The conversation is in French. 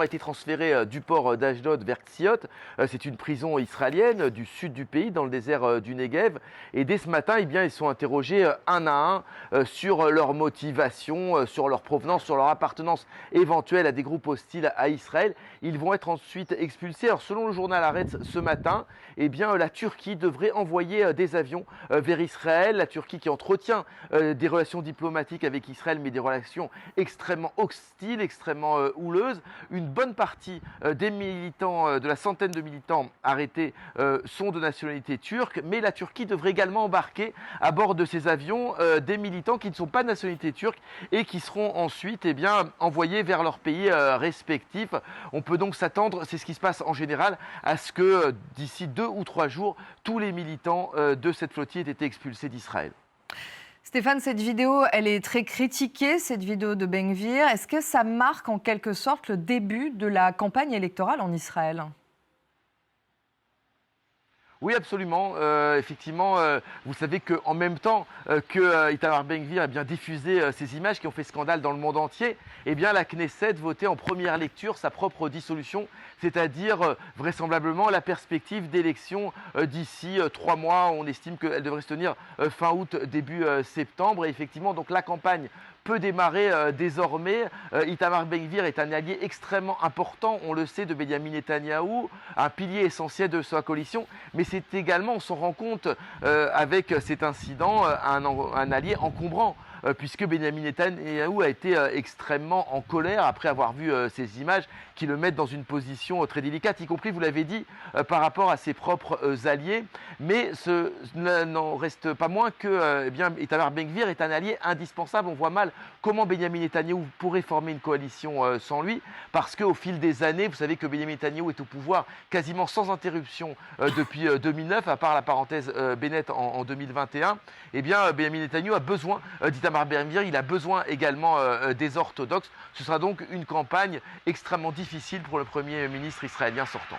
A été transféré du port d'Ashdod vers Ksiot. C'est une prison israélienne du sud du pays, dans le désert du Negev. Et dès ce matin, eh bien, ils sont interrogés un à un sur leur motivation, sur leur provenance, sur leur appartenance éventuelle à des groupes hostiles à Israël. Ils vont être ensuite expulsés. Alors, selon le journal Haaretz ce matin, eh bien, la Turquie devrait envoyer des avions vers Israël. La Turquie qui entretient des relations diplomatiques avec Israël, mais des relations extrêmement hostiles, extrêmement houleuses. Une bonne partie des militants, de la centaine de militants arrêtés, sont de nationalité turque, mais la Turquie devrait également embarquer à bord de ces avions des militants qui ne sont pas de nationalité turque et qui seront ensuite eh bien, envoyés vers leur pays respectifs. On peut donc s'attendre, c'est ce qui se passe en général, à ce que d'ici 2 ou 3 jours, tous les militants de cette flottille aient été expulsés d'Israël. Stéphane, cette vidéo, elle est très critiquée, cette vidéo de Ben Gvir. Est-ce que ça marque en quelque sorte le début de la campagne électorale en Israël ? Oui, absolument. Effectivement, vous savez qu'en même temps que Itamar Ben-Gvir a bien diffusé ces images qui ont fait scandale dans le monde entier, eh bien, la Knesset votait en première lecture sa propre dissolution, c'est-à-dire vraisemblablement la perspective d'élections d'ici 3 mois. On estime qu'elle devrait se tenir fin août, début septembre. Et effectivement, donc la campagne peut démarrer désormais. Itamar Ben-Gvir est un allié extrêmement important, on le sait, de Benyamin Netanyahou, un pilier essentiel de sa coalition, mais c'est également, on s'en rend compte avec cet incident, un allié encombrant. Puisque Benyamin Netanyahou a été extrêmement en colère après avoir vu ces images qui le mettent dans une position très délicate, y compris, vous l'avez dit, par rapport à ses propres alliés. Mais ce n'en reste pas moins que eh bien, Itamar Ben-Gvir est un allié indispensable. On voit mal comment Benyamin Netanyahou pourrait former une coalition sans lui, parce qu'au fil des années, vous savez que Benyamin Netanyahou est au pouvoir quasiment sans interruption depuis 2009, à part la parenthèse Bennett en 2021. Eh bien, Benyamin Netanyahou a besoin d'Itamar Ben-Gvir, il a besoin également des orthodoxes. Ce sera donc une campagne extrêmement difficile pour le Premier ministre israélien sortant.